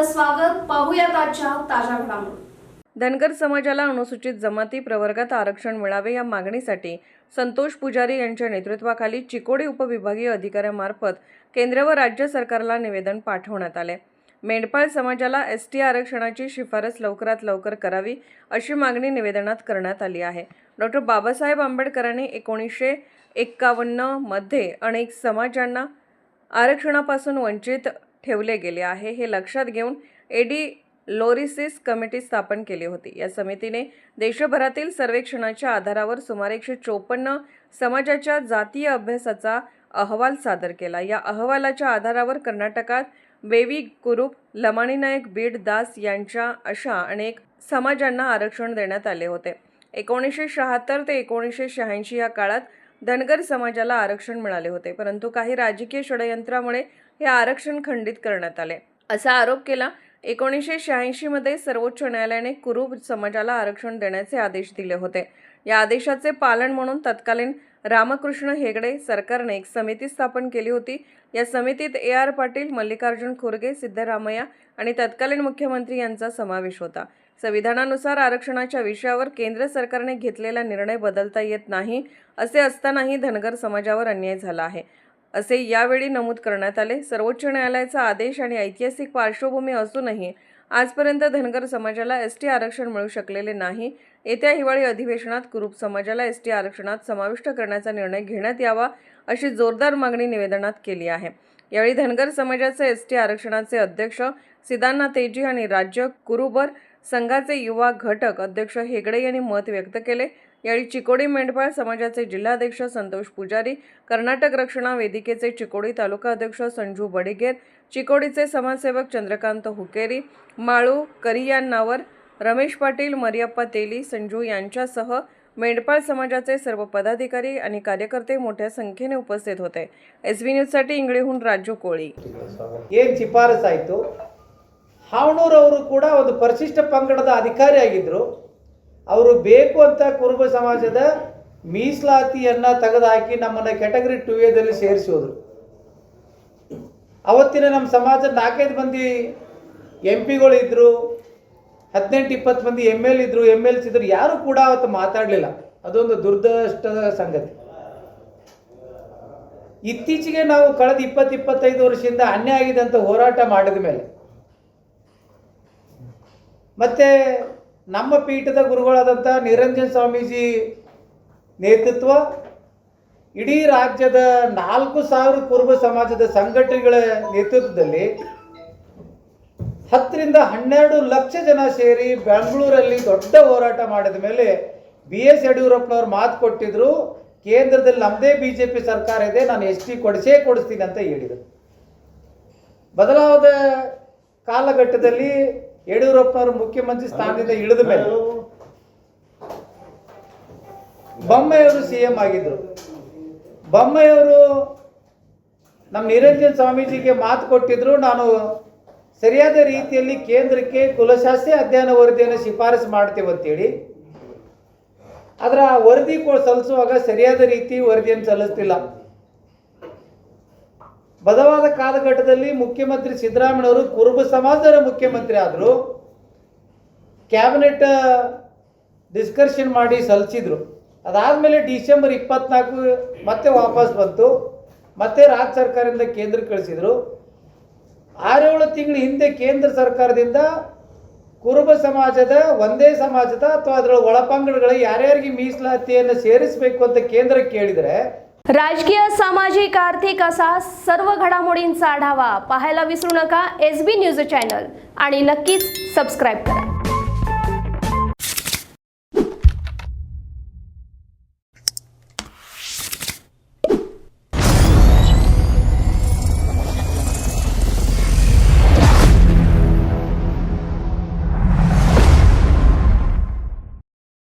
स्वागत. पाहूयात आजच्या ताज्या घडामोडी. धनगर समाजाला अनुसूचित जमाती प्रवर्गात आरक्षण मिळावे या मागणीसाठी संतोष पुजारी यांच्या नेतृत्वाखाली चिकोडी उपविभागीय अधिकाऱ्यांमार्फत केंद्र व राज्य सरकारला निवेदन पाठवण्यात आले. मेंढपाळ समाजाला एसटी आरक्षणाची शिफारस लवकरात लवकर करावी अशी मागणी निवेदनात करण्यात आली आहे. डॉक्टर बाबासाहेब आंबेडकरांनी 1951 मध्ये अनेक समाजांना आरक्षणापासून वंचित ठेवले गेले आहे हे लक्षात घेऊन एडी लोरिसिस कमिटी स्थापन केली होती. या समितीने देशभरातील सर्वेक्षणाच्या आधारावर सुमारे 154 समाजाच्या जातीय अभ्यासाचा अहवाल सादर केला. या अहवालाच्या आधारावर कर्नाटकात बेवी कुरुप, लमाणी नायक, बीड दास यांच्या अशा अनेक समाजांना आरक्षण देण्यात आले होते. 1976 ते 1986 या काळात धनगर समाजाला आरक्षण मिळाले होते, परंतु काही राजकीय षडयंत्रामुळे हे आरक्षण खंडित करण्यात आले असा आरोप केला. 1986 मध्ये सर्वोच्च न्यायालयाने कुरुब समाजाला आरक्षण देण्याचे आदेश दिले होते. या आदेशाचे पालन म्हणून तत्कालीन रामकृष्ण हेगडे सरकारने एक समिती स्थापन केली होती. या समितीत AR पाटील, मल्लिकार्जुन खुरगे, सिद्धरामय्या आणि तत्कालीन मुख्यमंत्री यांचा समावेश होता. संविधानानुसार आरक्षणाच्या विषयावर केंद्र सरकारने घेतलेला निर्णय बदलता येत नाही. असे असतानाही धनगर समाजावर अन्याय झाला आहे असे यावेळी नमूद करण्यात आले. सर्वोच्च न्यायालयाचा आदेश आणि ऐतिहासिक पार्श्वभूमी असूनही आजपर्यंत धनगर समाजाला एसटी आरक्षण मिळू शकलेले नाही. येत्या हिवाळी अधिवेशनात कुरुब समाजाला एसटी आरक्षणात समाविष्ट करण्याचा निर्णय घेण्यात यावा अशी जोरदार मागणी निवेदनात केली आहे. यावेळी धनगर समाजाचे एसटी आरक्षणाचे अध्यक्ष सिदान्ना तेजी आणि राज्य कुरुबर संघाचे युवा घटक अध्यक्ष हेगडे यांनी मत व्यक्त केले. यावेळी चिकोडी मेंढपाळ समाजाचे जिल्हाध्यक्ष संतोष पुजारी, कर्नाटक रक्षणा वेदिकेचे चिकोडी तालुका अध्यक्ष संजू बडिगेर, चिकोडीचे समाजसेवक चंद्रकांत हुकेरी, माळू करियान्नावर, रमेश पाटील, मरियप्पा तेली, संजू यांच्यासह मेंढपाळ समाजाचे सर्व पदाधिकारी आणि कार्यकर्ते मोठ्या संख्येने उपस्थित होते. SB न्यूजसाठी इंगळीहून राजू कोळी. ಏನು ಶಿಫಾರಸು ಆಯಿತು, ಹಾವನೂರವರು ಕೂಡ ಒಂದು ಪರಿಶಿಷ್ಟ ಪಂಗಡದ ಅಧಿಕಾರಿಯಾಗಿದ್ದರು. ಅವರು ಬೇಕು ಅಂತ ಕುರುಬ ಸಮಾಜದ ಮೀಸಲಾತಿಯನ್ನು ತೆಗೆದುಹಾಕಿ ನಮ್ಮನ್ನು ಕ್ಯಾಟಗರಿ 2A ಸೇರಿಸಿ ಹೋದರು. ಅವತ್ತಿನ ನಮ್ಮ ಸಮಾಜದ 4-5 ಮಂದಿ MP ಗಳು ಇದ್ದರು, 18-20 ಮಂದಿ ML ಇದ್ದರು, MLs ಇದ್ದರು. ಯಾರು ಕೂಡ ಅವತ್ತು ಮಾತಾಡಲಿಲ್ಲ. ಅದೊಂದು ದುರ್ದಷ್ಟದ ಸಂಗತಿ. ಇತ್ತೀಚೆಗೆ ನಾವು ಕಳೆದ 20-25 ವರ್ಷದಿಂದ ಅನ್ಯಾಯ ಆಗಿದೆ ಅಂತ ಹೋರಾಟ ಮಾಡಿದ ಮೇಲೆ ಮತ್ತೆ ನಮ್ಮ ಪೀಠದ ಗುರುಗಳಾದಂಥ ನಿರಂಜನ್ ಸ್ವಾಮೀಜಿ ನೇತೃತ್ವ ಇಡೀ ರಾಜ್ಯದ 4000 ಕುರುಬ ಸಮಾಜದ ಸಂಘಟನೆಗಳ ನೇತೃತ್ವದಲ್ಲಿ 10 ರಿಂದ 12 ಲಕ್ಷ ಜನ ಸೇರಿ ಬೆಂಗಳೂರಲ್ಲಿ ದೊಡ್ಡ ಹೋರಾಟ ಮಾಡಿದ ಮೇಲೆ BS ಯಡಿಯೂರಪ್ಪನವರು ಮಾತು ಕೊಟ್ಟಿದ್ರು, ಕೇಂದ್ರದಲ್ಲಿ ನಮ್ಮದೇ BJP ಸರ್ಕಾರ ಇದೆ, ನಾನು ST ಕೊಡಿಸ್ತೀನಿ ಅಂತ ಹೇಳಿದರು. ಬದಲಾದ ಕಾಲಘಟ್ಟದಲ್ಲಿ ಯಡಿಯೂರಪ್ಪನವರು ಮುಖ್ಯಮಂತ್ರಿ ಸ್ಥಾನದಿಂದ ಇಳಿದ ಮೇಲೆ ಬೊಮ್ಮೆಯವರು CM ಆಗಿದ್ದರು. ಬೊಮ್ಮೆಯವರು ನಮ್ಮ ನಿರಂಜನ್ ಸ್ವಾಮೀಜಿಗೆ ಮಾತು ಕೊಟ್ಟಿದ್ರು, ನಾನು ಸರಿಯಾದ ರೀತಿಯಲ್ಲಿ ಕೇಂದ್ರಕ್ಕೆ ಕುಲಶಾಸ್ತ್ರೀಯ ಅಧ್ಯಯನ ವರದಿಯನ್ನು ಶಿಫಾರಸು ಮಾಡ್ತೇವೆ ಅಂತೇಳಿ. ಅದರ ವರದಿ ಸಲ್ಲಿಸುವಾಗ ಸರಿಯಾದ ರೀತಿ ವರದಿಯನ್ನು ಸಲ್ಲಿಸ್ತಿಲ್ಲ. ಬದಲಾದ ಕಾಲಘಟ್ಟದಲ್ಲಿ ಮುಖ್ಯಮಂತ್ರಿ ಸಿದ್ದರಾಮಯ್ಯವರು ಕುರುಬ ಸಮಾಜದ ಮುಖ್ಯಮಂತ್ರಿ ಆದರು. ಕ್ಯಾಬಿನೆಟ್ ಡಿಸ್ಕಷನ್ ಮಾಡಿ ಸಲ್ಲಿಸಿದ್ರು. ಅದಾದಮೇಲೆ ಡಿಸೆಂಬರ್ 24 ಮತ್ತೆ ವಾಪಸ್ ಬಂತು. ಮತ್ತೆ ರಾಜ್ಯ ಸರ್ಕಾರದಿಂದ ಕೇಂದ್ರಕ್ಕೆ ಕಳಿಸಿದರು. 6-7 ತಿಂಗಳ ಹಿಂದೆ ಕೇಂದ್ರ ಸರ್ಕಾರದಿಂದ ಕುರುಬ ಸಮಾಜದ ಒಂದೇ ಸಮಾಜದ ಅಥವಾ ಅದರ ಒಳಪಂಗಡಗಳ ಯಾರ್ಯಾರಿಗೆ ಮೀಸಲಾತಿಯನ್ನು ಸೇರಿಸಬೇಕು ಅಂತ ಕೇಂದ್ರ ಕೇಳಿದರೆ राजकीय, सामाजिक, आर्थिक असा सर्व घडामोडींचा आढावा पाहायला विसरू नका SB न्यूज चॅनल आणि नक्कीच सबस्क्राईब करा.